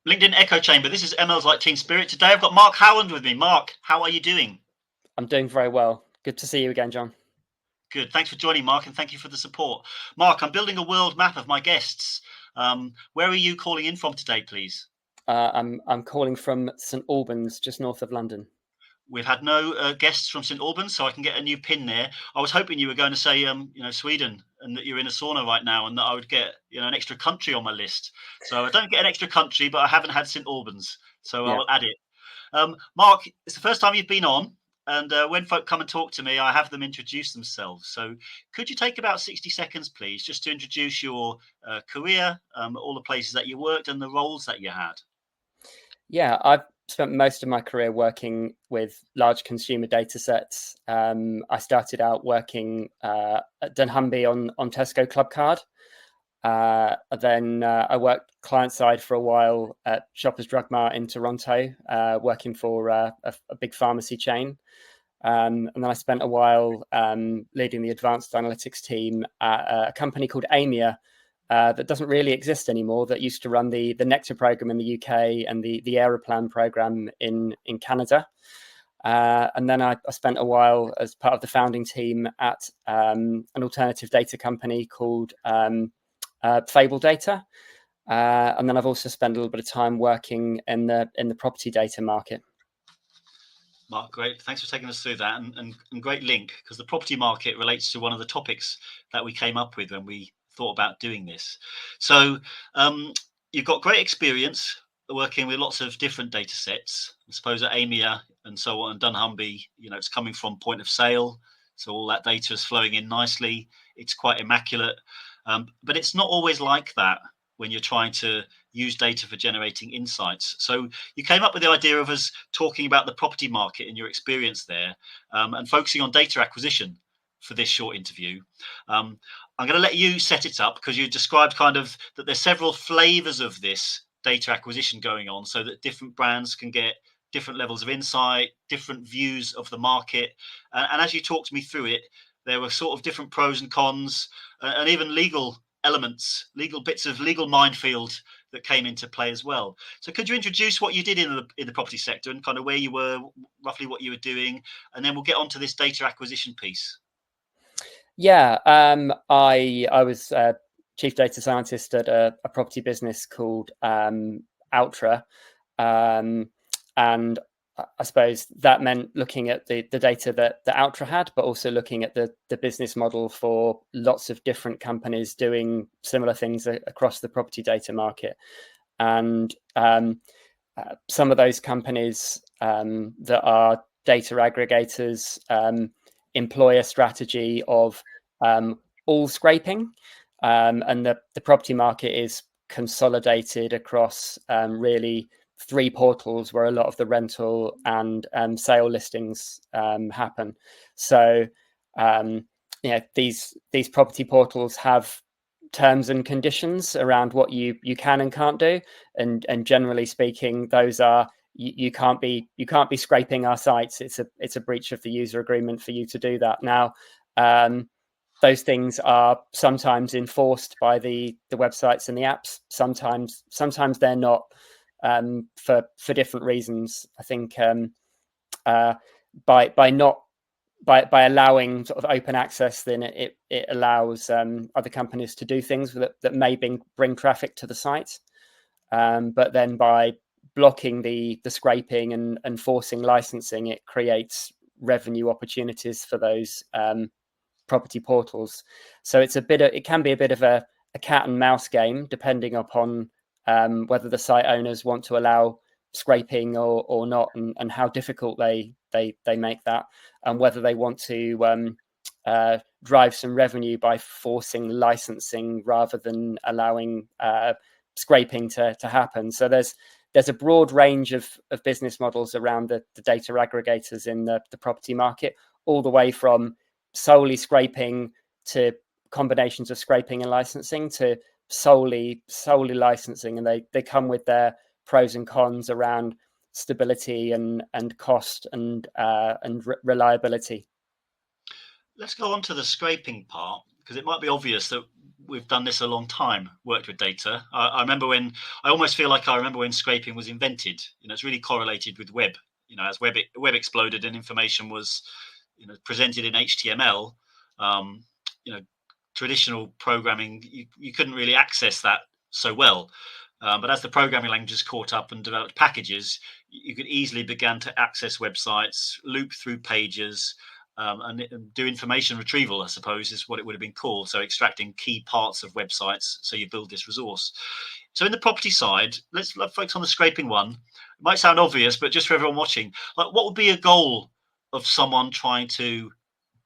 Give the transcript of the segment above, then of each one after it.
LinkedIn Echo Chamber. This is ML's Like Team Spirit. Today I've got Mark Howland with me. Mark, how are you doing? I'm doing very well. Good to see you again, John. Good. Thanks for joining, Mark, and thank you for the support. Mark, I'm building a world map of my guests. Where are you calling in from today, please? I'm calling from St Albans, just north of London. We've had no guests from St Albans, so I can get a new pin there. I was hoping you were going to say, Sweden, and that you're in a sauna right now, and that I would get, an extra country on my list. So I don't get an extra country, but I haven't had St Albans, so I Yeah, will add it. Mark, it's the first time you've been on, and when folk come and talk to me, I have them introduce themselves. So could you take about 60 seconds, please, just to introduce your career, all the places that you worked, and the roles that you had? yeah. I've spent most of my career working with large consumer data sets. I started out working at dunnhumby on Tesco Club Card. Then I worked client side for a while at Shoppers Drug Mart in Toronto, working for a big pharmacy chain. And then I spent a while leading the advanced analytics team at a company called Amia that doesn't really exist anymore, that used to run the Nectar program in the UK and the Aeroplan program in Canada. And then I spent a while as part of the founding team at an alternative data company called Fable Data. And then I've also spent a little bit of time working in the property data market. Mark, great. Thanks for taking us through that, and great link, because the property market relates to one of the topics that we came up with when we thought about doing this. So you've got great experience working with lots of different data sets. I suppose at AMIA and so on, and dunnhumby, it's coming from point of sale. So all that data is flowing in nicely. It's quite immaculate. But it's not always like that when you're trying to use data for generating insights. So you came up with the idea of us talking about the property market and your experience there, and focusing on data acquisition for this short interview. I'm going to let you set it up, because you described kind of that there's several flavors of this data acquisition going on, so that different brands can get different levels of insight, different views of the market. And as you talked me through it, there were sort of different pros and cons, and even legal elements, legal bits of legal minefield that came into play as well. So could you introduce what you did in the property sector, and kind of where you were, roughly what you were doing, and then we'll get on to this data acquisition piece. Yeah, I was chief data scientist at a property business called Outra, and I suppose that meant looking at the data that Outra had, but also looking at the business model for lots of different companies doing similar things across the property data market. And some of those companies that are data aggregators employ a strategy of all scraping, and the property market is consolidated across really three portals where a lot of the rental and sale listings happen. So these property portals have terms and conditions around what you can and can't do, and generally speaking, those are you can't be scraping our sites. It's a breach of the user agreement for you to do that. Now, those things are sometimes enforced by the websites and the apps. Sometimes they're not, for different reasons. I think by allowing sort of open access, then it allows other companies to do things that may bring traffic to the site. But then by blocking the scraping and forcing licensing, it creates revenue opportunities for those property portals. So it can be a bit of a cat and mouse game, depending upon whether the site owners want to allow scraping or not, and how difficult they make that, and whether they want to drive some revenue by forcing licensing rather than allowing scraping to happen. So there's a broad range of business models around the data aggregators in the property market, all the way from solely scraping to combinations of scraping and licensing to solely licensing, and they come with their pros and cons around stability and cost and reliability. Let's go on to the scraping part, because it might be obvious that we've done this a long time, worked with data. I remember when I almost feel like I remember when scraping was invented. It's really correlated with web. As web exploded and information was, presented in HTML. Um, you know, Traditional programming, you couldn't really access that so well. But as the programming languages caught up and developed packages, you could easily begin to access websites, loop through pages, and do information retrieval, I suppose, is what it would have been called. So extracting key parts of websites. So you build this resource. So in the property side, let's focus on the scraping one. It might sound obvious, but just for everyone watching, like, what would be a goal of someone trying to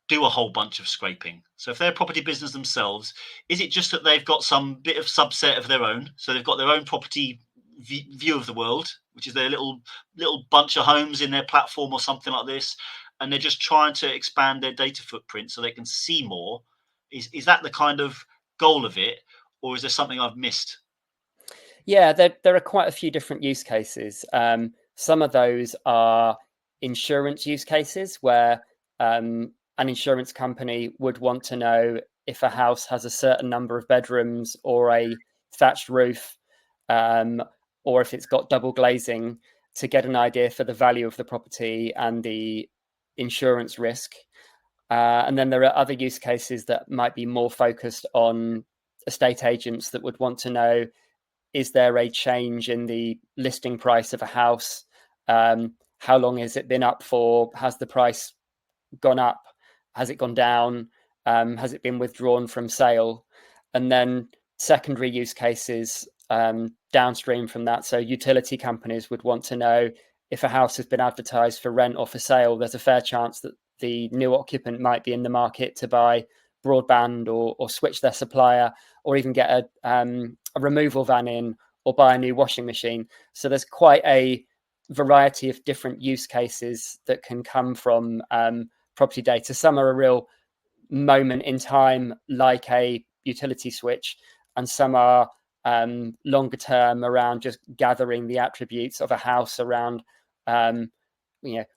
do a whole bunch of scraping? So if they're a property business themselves, is it just that they've got some bit of subset of their own? So they've got their own property view of the world, which is their little bunch of homes in their platform or something like this, and they're just trying to expand their data footprint so they can see more. Is that the kind of goal of it, or is there something I've missed? Yeah, there are quite a few different use cases. Some of those are insurance use cases where an insurance company would want to know if a house has a certain number of bedrooms or a thatched roof, or if it's got double glazing, to get an idea for the value of the property and the insurance risk. And then there are other use cases that might be more focused on estate agents that would want to know, is there a change in the listing price of a house? How long has it been up for? Has the price gone up? Has it gone down? Has it been withdrawn from sale? And then secondary use cases downstream from that. So utility companies would want to know, if a house has been advertised for rent or for sale, there's a fair chance that the new occupant might be in the market to buy broadband or switch their supplier, or even get a removal van in, or buy a new washing machine. So there's quite a variety of different use cases that can come from property data. Some are a real moment in time, like a utility switch, and some are longer term, around just gathering the attributes of a house around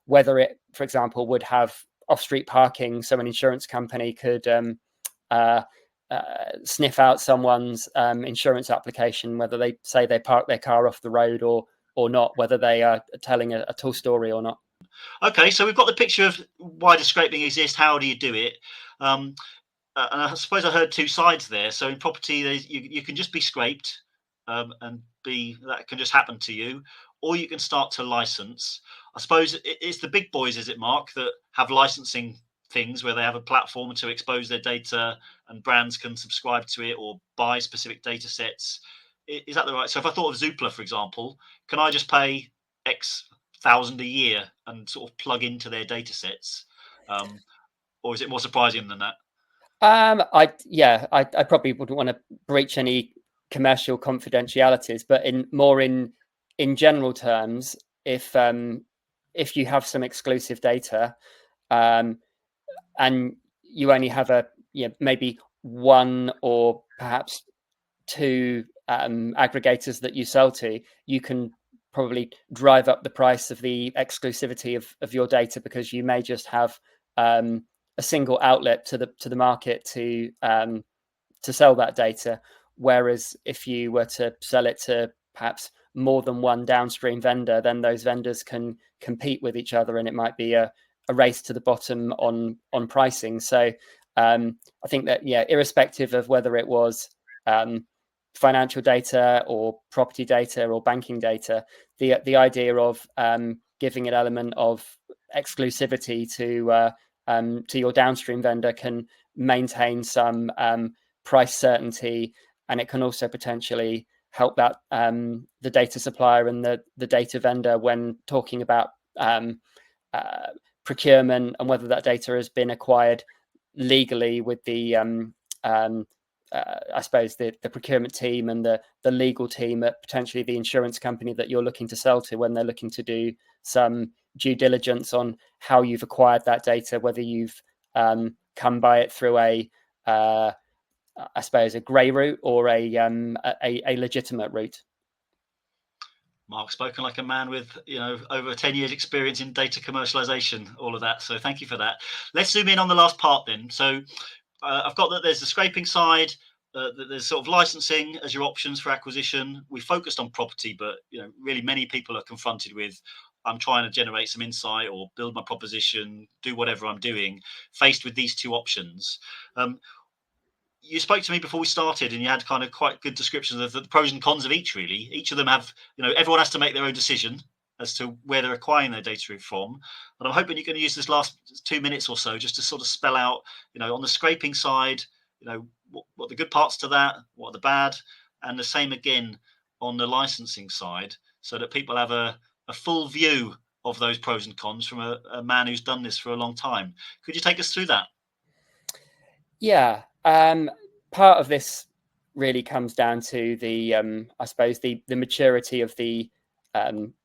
whether it, for example, would have off-street parking, so an insurance company could sniff out someone's insurance application, whether they say they park their car off the road or not, whether they are telling a tall story or not. Okay, so we've got the picture of why does scraping exist, how do you do it? And I suppose I heard two sides there. So in property, you can just be scraped, and that can just happen to you, or you can start to license. I suppose it's the big boys, is it, Mark, that have licensing things where they have a platform to expose their data, and brands can subscribe to it or buy specific data sets. Is that the right? So if I thought of Zoopla, for example, can I just pay X thousand a year and sort of plug into their data sets, or is it more surprising than that? I probably wouldn't want to breach any commercial confidentialities, but in general terms, if you have some exclusive data, and you only have maybe one or perhaps two aggregators that you sell to, you can probably drive up the price of the exclusivity of your data, because you may just have a single outlet to the market to sell that data. Whereas if you were to sell it to perhaps more than one downstream vendor, then those vendors can compete with each other, and it might be a race to the bottom on pricing. So I think that, irrespective of whether it was financial data or property data or banking data, the idea of giving an element of exclusivity to your downstream vendor can maintain some price certainty, and it can also potentially help that the data supplier and the data vendor when talking about procurement, and whether that data has been acquired legally with the I suppose the procurement team and the legal team at potentially the insurance company that you're looking to sell to, when they're looking to do some due diligence on how you've acquired that data, whether you've come by it through I suppose a grey route or a legitimate route. Mark, spoken like a man with over 10 years experience in data commercialization, all of that. So thank you for that. Let's zoom in on the last part then. So I've got that there's the scraping side, there's sort of licensing as your options for acquisition. We focused on property, but really many people are confronted with, I'm trying to generate some insight or build my proposition, do whatever I'm doing, faced with these two options. You spoke to me before we started, and you had kind of quite good descriptions of the pros and cons of each. Really, each of them have, everyone has to make their own decision as to where they're acquiring their data from. But I'm hoping you're going to use this last 2 minutes or so just to sort of spell out, on the scraping side, what the good parts to that, what are the bad, and the same again on the licensing side, so that people have a full view of those pros and cons from a man who's done this for a long time. Could you take us through that? Yeah. Part of this really comes down to the, I suppose, the maturity of the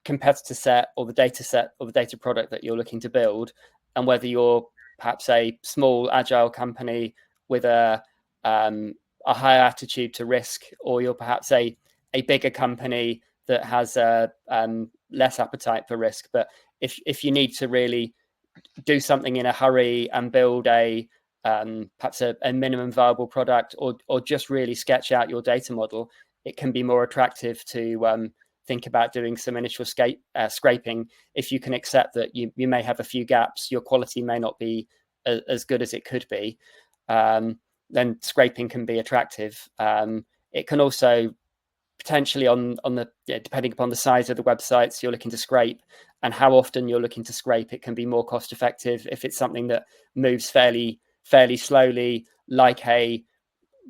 competitor set or the data set or the data product that you're looking to build, and whether you're perhaps a small agile company with a higher attitude to risk, or you're perhaps a bigger company that has a less appetite for risk. But if you need to really do something in a hurry and build perhaps a minimum viable product, or just really sketch out your data model, it can be more attractive to think about doing some initial scraping. If you can accept that you may have a few gaps, your quality may not be as good as it could be, then scraping can be attractive. It can also potentially depending upon the size of the websites you're looking to scrape and how often you're looking to scrape, it can be more cost effective if it's something that moves fairly slowly, like a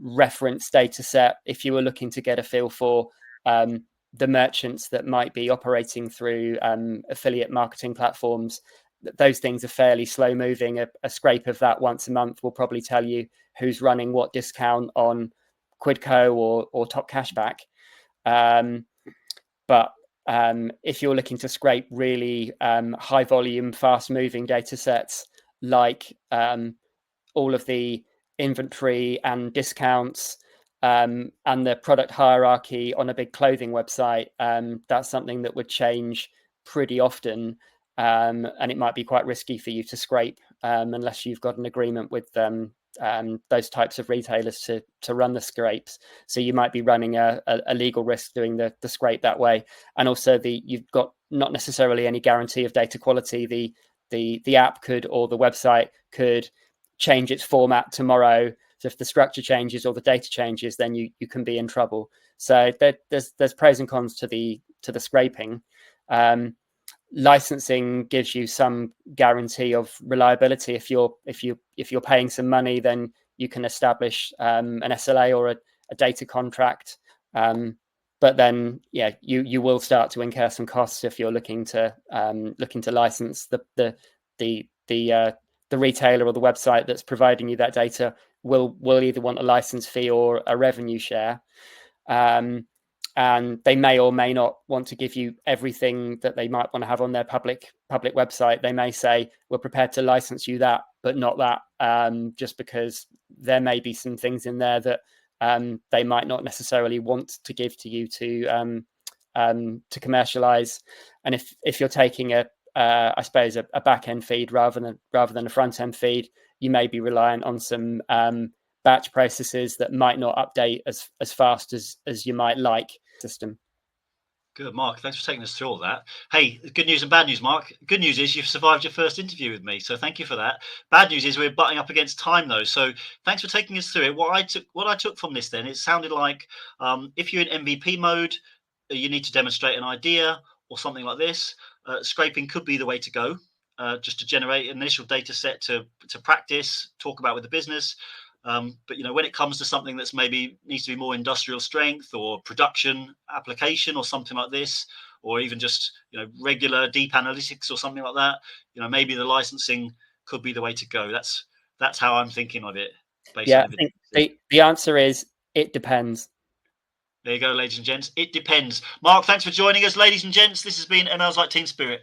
reference data set. If you were looking to get a feel for the merchants that might be operating through affiliate marketing platforms, those things are fairly slow moving. A scrape of that once a month will probably tell you who's running what discount on Quidco or Top Cashback. But if you're looking to scrape really high volume, fast moving data sets, like all of the inventory and discounts and the product hierarchy on a big clothing website, that's something that would change pretty often. And it might be quite risky for you to scrape unless you've got an agreement with those types of retailers to run the scrapes. So you might be running a legal risk doing the scrape that way. And also you've got not necessarily any guarantee of data quality. The app could, or the website could, change its format tomorrow. So if the structure changes or the data changes, then you can be in trouble. So there's pros and cons to the scraping. Licensing gives you some guarantee of reliability. If you're paying some money, then you can establish an SLA or a data contract. But then, you will start to incur some costs if you're looking to license. The retailer or the website that's providing you that data will either want a license fee or a revenue share. And they may or may not want to give you everything that they might want to have on their public website. They may say, we're prepared to license you that, but not that, just because there may be some things in there that they might not necessarily want to give to you to commercialize. And if you're taking I suppose a back end feed rather than a front end feed, you may be reliant on some batch processes that might not update as fast as you might like system. Good, Mark. Thanks for taking us through all that. Hey, good news and bad news, Mark. Good news is you've survived your first interview with me, so thank you for that. Bad news is we're butting up against time, though. So thanks for taking us through it. What I took from this, then, it sounded like if you're in MVP mode, you need to demonstrate an idea or something like this. Scraping could be the way to go, just to generate an initial data set to practice, talk about with the business. But when it comes to something that's maybe needs to be more industrial strength or production application or something like this, or even just regular deep analytics or something like that, maybe the licensing could be the way to go. That's how I'm thinking of it. I think the answer is it depends. There you go, ladies and gents. It depends. Mark, thanks for joining us, ladies and gents. This has been ML's Like Team Spirit.